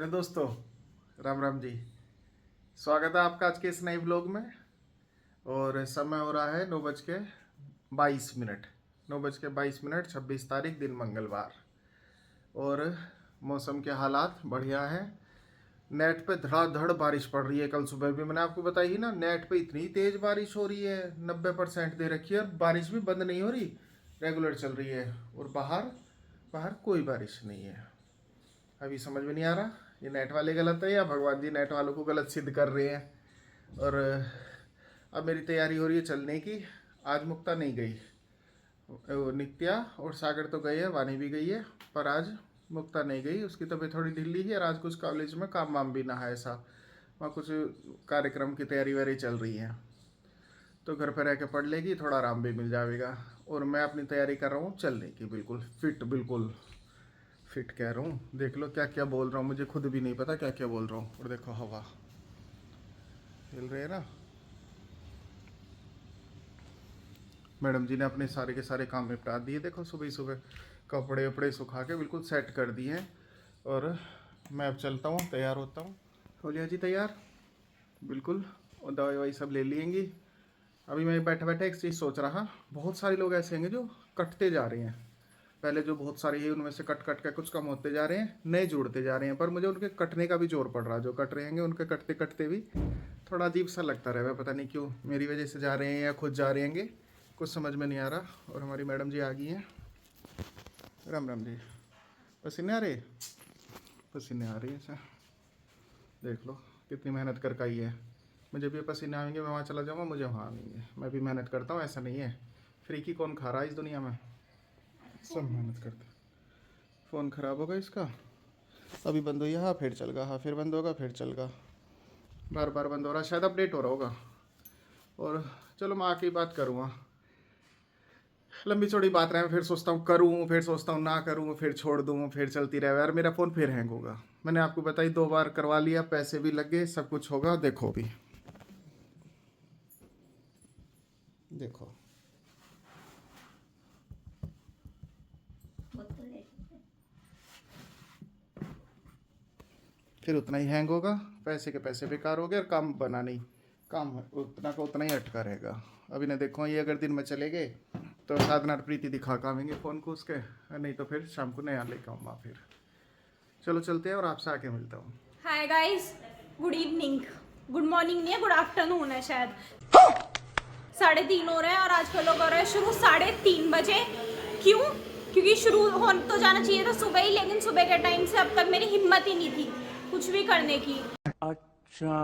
मेरे दोस्तों, राम राम जी। स्वागत है आपका आज के इस नए ब्लॉग में। और समय हो रहा है 9:22। 9:22, 26 तारीख दिन मंगलवार। और मौसम के हालात बढ़िया हैं। नेट पे धड़ाधड़ बारिश पड़ रही है। कल सुबह भी मैंने आपको बताई ही ना, नेट पे इतनी तेज़ बारिश हो रही है, 90% दे रखी है और बारिश भी बंद नहीं हो रही, रेगुलर चल रही है। और बाहर बाहर कोई बारिश नहीं है। अभी समझ में नहीं आ रहा ये नेट वाले गलत है या भगवान जी नेट वालों को गलत सिद्ध कर रहे हैं। और अब मेरी तैयारी हो रही है चलने की। आज मुक्ता नहीं गई, वो नित्या और सागर तो गए हैं, वानी भी गई है, पर आज मुक्ता नहीं गई। उसकी तबीयत थोड़ी ढीली है और आज कुछ कॉलेज में काम वाम भी ना है ऐसा, वहाँ कुछ कार्यक्रम की तैयारी वारी चल रही है, तो घर पर रह के पढ़ लेगी, थोड़ा आराम भी मिल जाएगा। और मैं अपनी तैयारी कर रहा हूँ चलने की, बिल्कुल फिट कह रहा हूँ। देख लो क्या क्या बोल रहा हूँ, मुझे खुद भी नहीं पता क्या क्या बोल रहा हूँ। और देखो हवा हिल रही है ना। मैडम जी ने अपने सारे के सारे काम निपटा दिए। देखो सुबह सुबह कपड़े वपड़े सुखा के बिल्कुल सेट कर दिए हैं। और मैं अब चलता हूँ, तैयार होता हूँ। हो लिया जी तैयार बिल्कुल। और दवाई ववाई सब ले लेंगी। अभी मैं बैठे बैठे एक चीज़ सोच रहा, बहुत सारे लोग ऐसे हैं जो कटते जा रहे हैं। पहले जो बहुत सारे हैं उनमें से कट कट के कुछ कम होते जा रहे हैं, नए जुड़ते जा रहे हैं। पर मुझे उनके कटने का भी जोर पड़ रहा है। जो कट रहे हैं उनके कटते कटते भी थोड़ा अजीब सा लगता रहा। पता नहीं क्यों, मेरी वजह से जा रहे हैं या खुद जा रहे हैं, कुछ समझ में नहीं आ रहा। और हमारी मैडम जी आ गई हैं। राम राम जी। पसीने आ रहे, पसीने आ रही है सर। देख लो कितनी मेहनत कर का ही है। मुझे भी पसीने आएंगे, मैं वहाँ चला जाऊँगा, मुझे वहाँ आएंगे। मैं भी मेहनत करता हूँ, ऐसा नहीं है। फ्री की कौन खा रहा है इस दुनिया में, सब मेहनत करते। फ़ोन ख़राब होगा इसका, अभी बंद हुई, हाँ फिर चल गया, हाँ फिर बंद होगा, फिर चल गया, बार बार बंद हो रहा। शायद अपडेट हो रहा होगा। और चलो मैं आके ही बात करूँगा। लंबी चौड़ी बात रहे, फिर सोचता हूँ करूँ, फिर सोचता हूँ ना करूँ, फिर छोड़ दूँ, फिर चलती रहे यार। मेरा फ़ोन फिर हैंग होगा। मैंने आपको बताई 2 बार करवा लिया, पैसे भी लग गए, सब कुछ होगा। देखो भी देखो, फिर उतना ही हैंग होगा, पैसे के पैसे बेकार हो गए और काम बना नहीं। काम उतना का उतना ही अटका रहेगा। अभी ना देखो, ये अगर दिन में चले गए तो साधना और प्रीति दिखा के आवेंगे फ़ोन को उसके, नहीं तो फिर शाम को नया लेकर आऊँगा फिर। चलो चलते हैं और आपसे आके मिलता हूँ। Hi guys, good evening. Good morning नहीं है, गुड आफ्टरनून है शायद। 3:30 हो रहे हैं और आजकल लोग हो रहे हैं शुरू 3:30 बजे। क्यों? क्योंकि शुरू हो तो जाना चाहिए था सुबह ही, लेकिन सुबह के टाइम से अब तक मेरी हिम्मत ही नहीं थी कुछ भी करने की। अच्छा,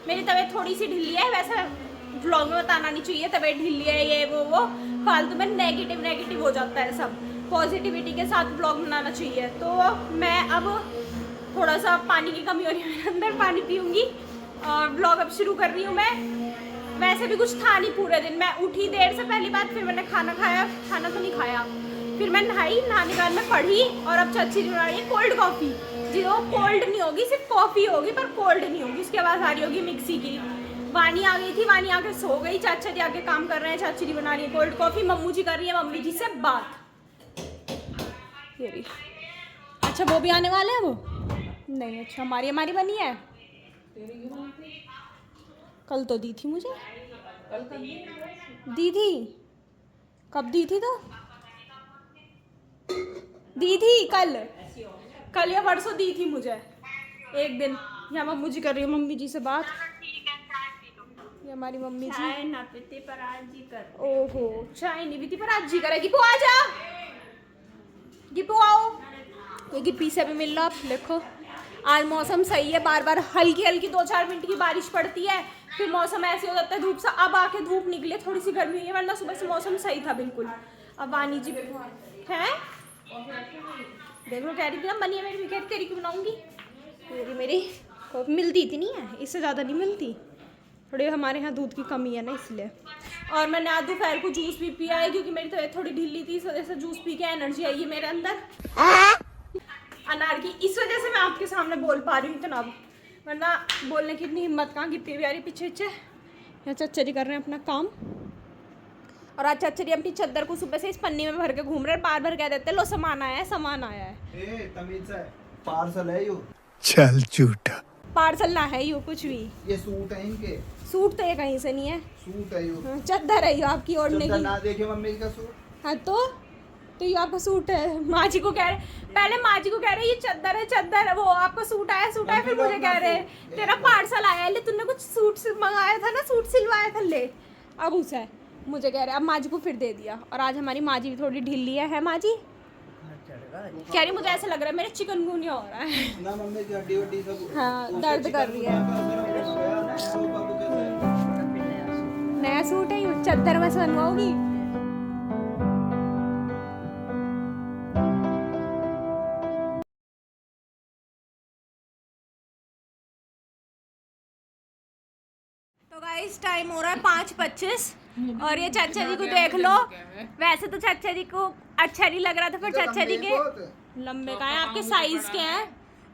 मेरी तबीयत थोड़ी सी ढीली है, वैसे व्लॉग में बताना नहीं चाहिए तबीयत ढीली है ये वो फालतू में नेगेटिव हो जाता है सब। पॉजिटिविटी के साथ व्लॉग बनाना चाहिए। तो मैं अब थोड़ा सा पानी की कमी हो रही है मेरे अंदर, पानी पीऊँगी और व्लॉग अब शुरू कर रही हूँ मैं। वैसे भी कुछ था नहीं पूरे दिन, मैं उठी देर से पहली बात, फिर मैंने खाना खाया, खाना तो नहीं खाया, फिर मैं नहाई, नहाने के बाद मैं पढ़ी और अब चाची बना रही है कोल्ड कॉफ़ी। जी वो कोल्ड नहीं होगी, सिर्फ कॉफ़ी होगी पर कोल्ड नहीं होगी। उसके बाद आ रही होगी मिक्सी की। वानी आ गई थी, वानी आके सो गई, चाचा जी आके काम कर रहे हैं, चाची जी बना रही है कोल्ड कॉफ़ी, मम्मू जी कर रही है मम्मी जी से बात। अच्छा वो भी आने वाले हैं वो? नहीं, अच्छा हमारी बनी है। कल तो दी थी मुझे, दी थी, कब दी थी? तो दी थी कल या परसों दी थी मुझे एक दिन। यहाँ मम्मू जी कर रही है मम्मी जी से बात। ये हमारी मम्मी जी चाय ना पीती पर आज जी कर। ओहो, चाय नहीं पीती पर आज जी करेगी। गिप्पू आ जा, गिप्पू आओ। ये गिप्पी से भी मिल लो आप। देखो आज मौसम सही है, बार बार हल्की हल्की 2-4 मिनट की बारिश पड़ती है, फिर मौसम ऐसे हो जाता है धूप सा। अब आके धूप निकली, थोड़ी सी गर्मी हुई है, वरना सुबह से मौसम सही था बिल्कुल। अब वानी जी है देख लो, कह रही थी ना बनी है मेरी विकेट, तेरी की बनाऊंगी। मेरी मिलती इतनी है, इससे ज़्यादा नहीं मिलती। थोड़ी हमारे यहाँ दूध की कमी है ना, इसलिए। और मैंने आज दोपहर को जूस भी पिया है क्योंकि मेरी तबीयत थोड़ी ढीली थी, इस वजह से जूस पी के एनर्जी आई है मेरे अंदर अनार की। इस वजह से मैं आपके सामने बोल पा रही हूँ इतना, वरना बोलने की इतनी हिम्मत कहाँ। गिप्पी भी आ रही पीछे पीछे, यहाँ चाचा जी कर रहे हैं अपना काम। और आज चाचा जी अपनी चद्दर को सुबह से इस पन्नी में भर के घूम रहे हैं, बार बार कह देते लो सामान आया है, सामान आया है। तमीज है, पार्सल है यो। चल झूठा। पार्सल ना है यो कुछ भी। ये सूट है इनके। सूट तो ये कहीं से नहीं है। सूट है यो। चद्दर है यो आपकी ओढ़ने चद्दर की। ना देखे मम्मी का सूट। हाँ तो ये आपका सूट है। माँ जी को कह रहे, पहले माँ जी को कह रहे ये चद्दर है, चद्दर है, वो आपका सूट आया फिर मुझे कह रहे तेरा पार्सल आया ले, तूने कुछ सूट मंगाया था ना, सूट सिलवाया था ले। अब उसे मुझे कह रहे, अब माँ जी को फिर दे दिया। और आज हमारी माँ जी भी थोड़ी ढीली है माँ जी? कह रही मुझे ऐसा लग रहा है मेरे चिकनगुनिया हो रहा है ना मम्मी की हड्डी वड्डी सब। हाँ दर्द कर रही है। नया सूट है ये, चद्दर में से बनवाओगी? तो गाइस टाइम हो रहा है 5:25 और ये चाचा जी को देख लो। वैसे तो चाचा जी को अच्छा नहीं लग रहा था, पर चाचा जी के लंबे का है, आपके साइज के हैं।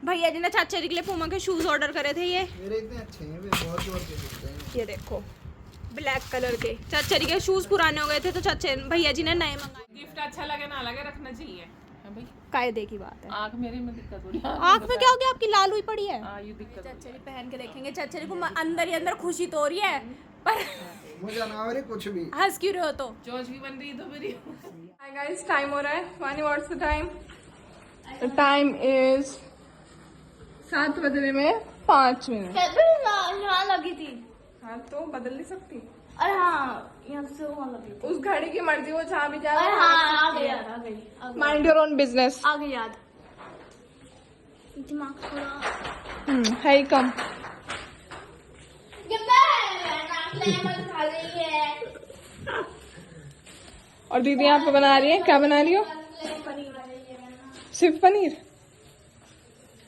भैया जी ने चाचा जी के लिए पूमा के शूज ऑर्डर करे थे। ये मेरे इतने अच्छे हैं वे, बहुत जोर के दिखते हैं। ये देखो ब्लैक कलर के। चाचा जी के शूज पुराने हो गए थे तो चाचा भैया जी ने नए मंगाए। गिफ्ट अच्छा लगे ना लगे रखना चाहिए है भाई। कायदे की बात है। आँख मेरी में दिक्कत हो रही है। आँख में क्या हो गया आपकी? लाल हुई पड़ी है। ये दिक्कत चाचा जी पहन के देखेंगे। चाचा जी को अंदर ही अंदर खुशी तो हो रही है, पर मुझे ना हो रही कुछ भी। हंस क्यों रहे हो? तो जोश भी बन रही तो मेरी। हाय गाइस, टाइम हो रहा है। वानी what's the time? The time is 7 बजने में 5 मिनट। यहाँ लगी थी। हाँ तो बदल नहीं सकती। अरे हाँ यहाँ से वहाँ लगी थी। उस घड़ी की मर्जी, वो जहाँ भी अरे हाँ आ गई याद, आ गई माइंड योर ओन बिजनेस। आ गई याद। दिमाग थोड़ा है ही कम। और दीदी यहाँ पे बना रही है, क्या बना रही हो? सिर्फ पनीर?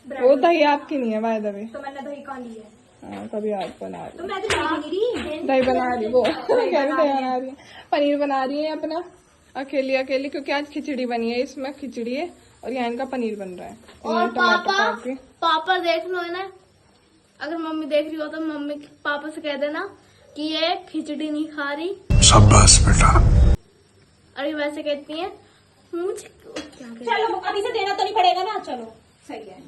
वो दही आपकी नहीं है बाय द वे। तो मैंने दही कहाँ ली है? हाँ तभी आप बना रही तो मैं तो नहीं दही बना रही वो क्या दही बना रही है, पनीर बना रही है अपना अकेली क्योंकि आज खिचड़ी बनी है। इसमें खिचड़ी है और यहाँ इनका पनीर बन रहा है। और टमाटर काट के। पापा देख लो है ना, अगर मम्मी देख रही हो तो मम्मी पापा से कह देना कि ये खिचड़ी नहीं खा रही। शाबाश बेटा। अरे वैसे कहती है मुझे क्या चलो अभी से देना तो नहीं पड़ेगा ना। चलो सही है,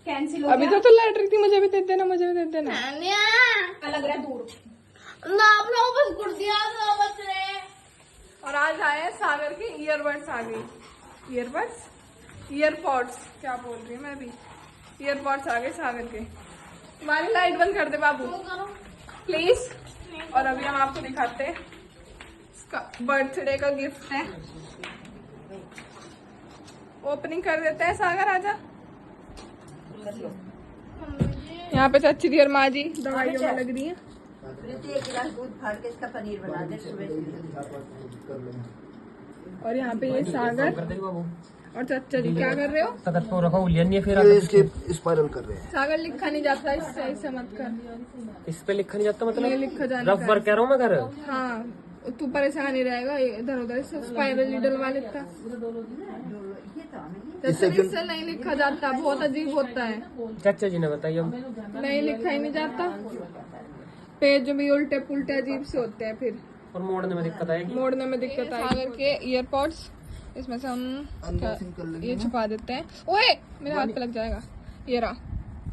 कैंसिल हो अभी गया। तो लड़ रही थी मुझे भी दे देना, मुझे भी दे देना। लग रहा है दूर। ना अपना बस कुर्सियां ना बच रहे। और आज आए हैं सागर के ईयरबड्स आ गई। ईयरपॉड्स क्या बोल रही हूँ मैं भी। ईयरपॉड्स आ गए सागर के। हमारी लाइट बंद कर दे बाबू प्लीज। और अभी हम आपको दिखाते हैं, इसका बर्थडे का गिफ्ट है। ओपनिंग कर देते हैं। सागर आजा। यहाँ पे चाची दी और माँ जी दवाइयों में लग रही है। और यहाँ पे ये सागर और चाचा जी क्या कर रहे हो? इसके स्पाइरल कर रहे हैं। सागर लिखा नहीं जाता, इससे ऐसे मत कर। इस पे लिखा नहीं जाता मतलब ये लिखा जाने रफ वर्क कह रहा हूँ मैं कर। हाँ तू परेशान ही रहेगा, इधर उधर से स्पाइरल डलवा लेता। इससे नहीं लिखा जाता, बहुत अजीब होता है। चाचा जी ने बताइए। नहीं लिखा ही नहीं जाता, पेज भी उल्टे पुल्टे अजीब से होते हैं। फिर और मोड़ने में दिक्कत आएगी। मोड़ने में दिक्कत आएगी। सागर के ईयरपॉड्स, इसमें से हम अनबॉक्सिंग कर लेंगे ये छुपा देते हैं। ओए मेरे हाथ पे लग जाएगा। ये रहा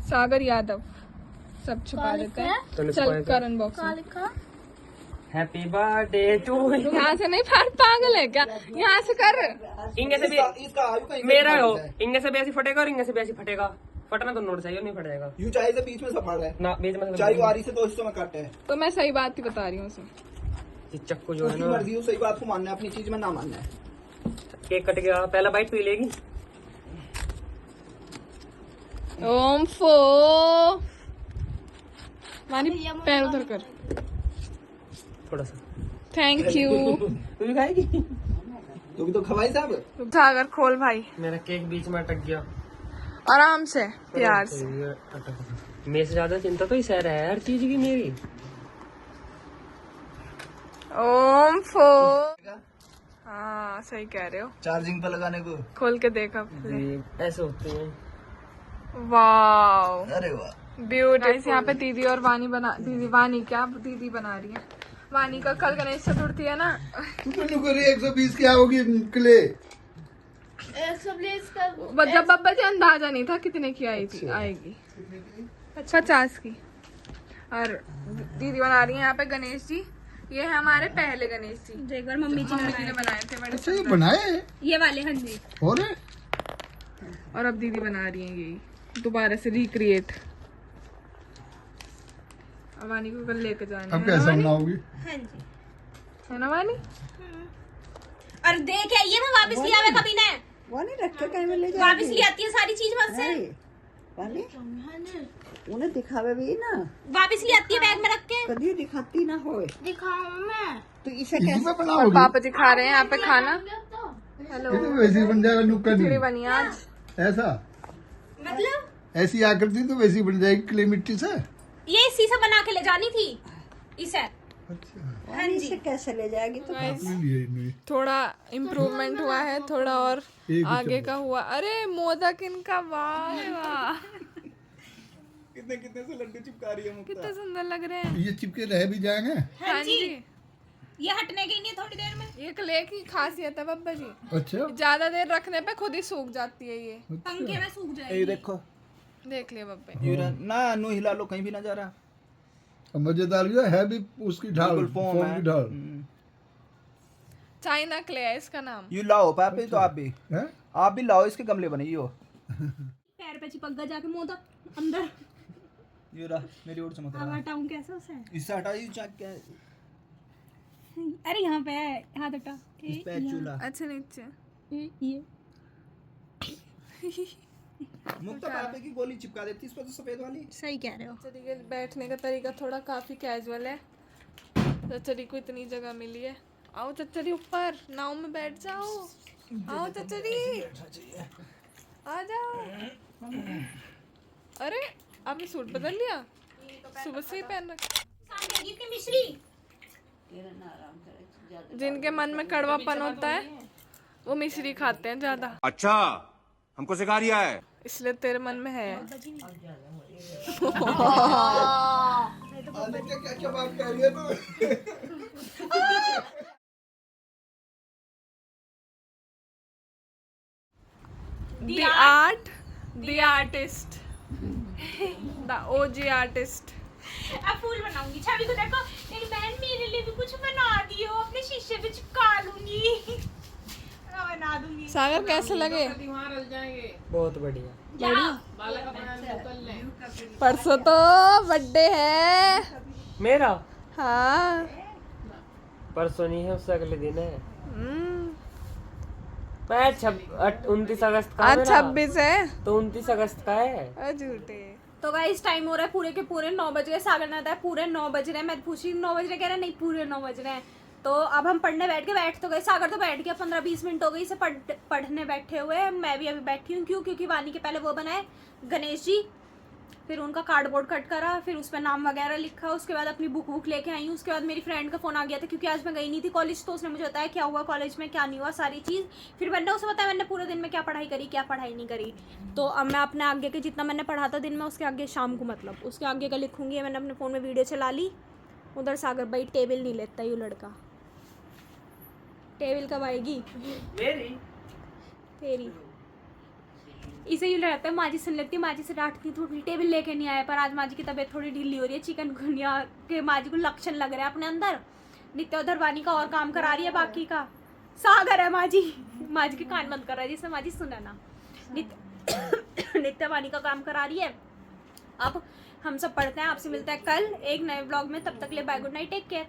सागर यादव, सब छुपा देते हैं। चल कर अनबॉक्सिंग। Happy birthday to. यहाँ से नहीं, फार पागल है क्या? यहाँ से कर। इंगे से भी इसका आयु का मेरा हो, इंगे से भी ऐसी फटेगा और इंगे से भी ऐसी फटेगा। फटना तो नोट चाहिए, नहीं फटेगा यूं चाहे से बीच में सब पड़ रहा है ना। बीच में चाहे वारी से दोस्तों में काटे हैं। तो मैं सही बात ही बता रही हूँ उसे। ये चक्कू जो है उसकी ना, मर्जी हो, सही बात को मानना है, अपनी चीज में ना मानना है। केक कट गया, पहला बाइट पी लेगी। ओम फो मानी पैर उधर कर। थोड़ा सा थैंक यू। तू भी खाएगी? तू भी तो खवाई साहब। सागर खोल भाई, मेरा केक बीच में अटक गया। आराम से प्यार से। मेरे से ज्यादा चिंता तो इस है हर चीज की मेरी। ओम फो। हाँ सही कह रहे हो। चार्जिंग पे लगाने को खोल के देखा। ऐसे होते हैं। वाओ अरे वाह ब्यूटीफुल। यहाँ पे दीदी और वानी दीदी बना रही है। वानी का कल गणेश चतुर्थी है ना। 120 क्या होगी क्ले? 120 का जब बब्बा जी अंदाजा नहीं था कितने की आई थी आएगी 50 की। और दीदी बना रही है यहाँ पे गणेश जी। ये है हमारे पहले गणेश जी जो एक बार मम्मी जी ने बनाए थे बड़े अच्छा ये बनाए ये वाले, हाँ जी। और अब दीदी बना रही है यही दोबारा से रिक्रिएट। अब वानी को कल लेके जाना अब कैसा बनाओगी? हाँ जी। है ना वानी? और देख आइए मैं वापस लिया हुआ कभी ने वानी रख के कहीं में ले वापस ले आती है सारी चीज मुझसे। वानी उन्हें दिखावे भी ना, वापस ले आती है बैग में रख के। कभी दिखाती ना हो। दिखाऊं मैं तो इसे इसी कैसे पे बनाओगी? पापा जी खा रहे हैं यहाँ पे खाना। हेलो ये तो वैसे ही बन जाएगा नुक्कड़ खिचड़ी नहीं। बनी आज। ऐसा मतलब ऐसी आकृति तो वैसी बन जाएगी क्ले मिट्टी से। ये इसी से बना के ले जानी थी इसे। अच्छा हाँ जी। इसे कैसे ले जाएगी? तो लिए थोड़ा इम्प्रूवमेंट हुआ है, थोड़ा और एक आगे का हुआ। अरे मोदक इनका, वाह वाह कितने कितने से लड्डू चिपका रही है मुक्ता। कितने सुंदर लग रहे हैं। ये चिपके रह भी जाएंगे। हाँ जी ये हटने की नहीं है थोड़ी देर में। ये क्ले की खासियत है बब्बा जी, अच्छा ज्यादा देर रखने पे खुद ही सूख जाती है ये। पंखे में सूख जाएगी। ये देखो देख लिया बब्बे। ये ना नु हिला लो कहीं भी ना जा रहा। अब मजेदार ये है भी उसकी ढाल बिल्कुल फोम फोम है। की ढाल चाइना क्ले है इसका नाम। यू लाओ पापे तो आप भी है। लाओ इसके गमले बनाइयो। पैर पे चिपक गया जाके मोदक अंदर। ये रहा मेरी ओर से मत अब रहा। हटाऊं कैसे उसे? इससे हटा यू चाक क्या अरे यहाँ पे है, हाथ हटा। इस पे चूल्हा। अच्छा नीचे ये मुक्ता पापे की गोली चिपका देती इस पर तो सफेद वाली। सही कह रहे हो। चचरी के बैठने का तरीका थोड़ा काफी कैजुअल है। चचरी को इतनी जगह मिली है। आओ चचरी ऊपर नाव में बैठ जाओ। आओ चचरी आ जाओ। अरे आपने सूट बदल लिया? सुबह से ही पहन रखा। सामने गई थी मिश्री। जिनके मन में कड़वापन होता है वो मिश्री खाते हैं ज्यादा, अच्छा हमको सिखा रिया है। इसलिए तेरे मन में है। क्या क्या बात कर रही है तू? The art, the artist, the OG artist. अब फूल बनाऊंगी। छवि को देखो, मेरी बहन मेरे लिए भी कुछ बना दियो, अपने शीशे पे चिपका लूंगी। बना दूंगी। सागर कैसे लगे? बहुत बढ़िया। परसों तो बर्थडे है मेरा हाँ। परसों नहीं है, उससे अगले दिन है। हम्म, 29 अगस्त का आज मेरा। 26 है। तो 29 अगस्त का है। झूठे। तो गाइस टाइम हो रहा है पूरे के पूरे 9 बज गए। सागर ने बताया पूरे 9 बज रहे हैं। मैं पूछी 9 बज रहे, कह रहे नहीं पूरे 9 बज रहे हैं। तो अब हम पढ़ने बैठ तो गए। सागर तो बैठ गया, 15-20 मिनट हो गई इसे पढ़ने बैठे हुए। मैं भी अभी बैठी हूँ। क्यों? क्योंकि वानी के पहले वो बनाए गणेश जी, फिर उनका कार्डबोर्ड कट करा, फिर उस पर नाम वगैरह लिखा। उसके बाद अपनी बुक लेके आई हूँ। उसके बाद मेरी फ्रेंड का फोन आ गया था, क्योंकि आज मैं गई नहीं थी कॉलेज। तो उसने मुझे बताया क्या हुआ कॉलेज में, क्या नहीं हुआ, सारी चीज़। फिर मैंने उसे बताया मैंने पूरे दिन में क्या पढ़ाई करी, क्या पढ़ाई नहीं करी। तो अब मैं अपने आगे के जितना मैंने पढ़ा था दिन में, उसके आगे शाम को, मतलब उसके आगे का लिखूंगी। मैंने अपने फ़ोन में वीडियो चला ली। उधर सागर भाई टेबल नहीं लेता ये लड़का। टेबल कब आएगी तेरी? इसे यूँ रहता है माँ जी सुन लेती है, माँ जी से डांटती थोड़ी, टेबल लेके नहीं आया। पर आज माँ जी की तबीयत थोड़ी ढीली हो रही है। चिकनगुनिया के माँ जी को लक्षण लग रहा है अपने अंदर। नित्य उधर वानी का और काम करा रही है, बाकी का सागर है। माँ जी के कान बंद कर रहा है, जिससे माँ जी सुना ना। नित्य वानी का काम करा रही है। अब हम सब पढ़ते हैं। आपसे मिलता है कल एक नए ब्लॉग में। तब तक ले bye, good night, take care.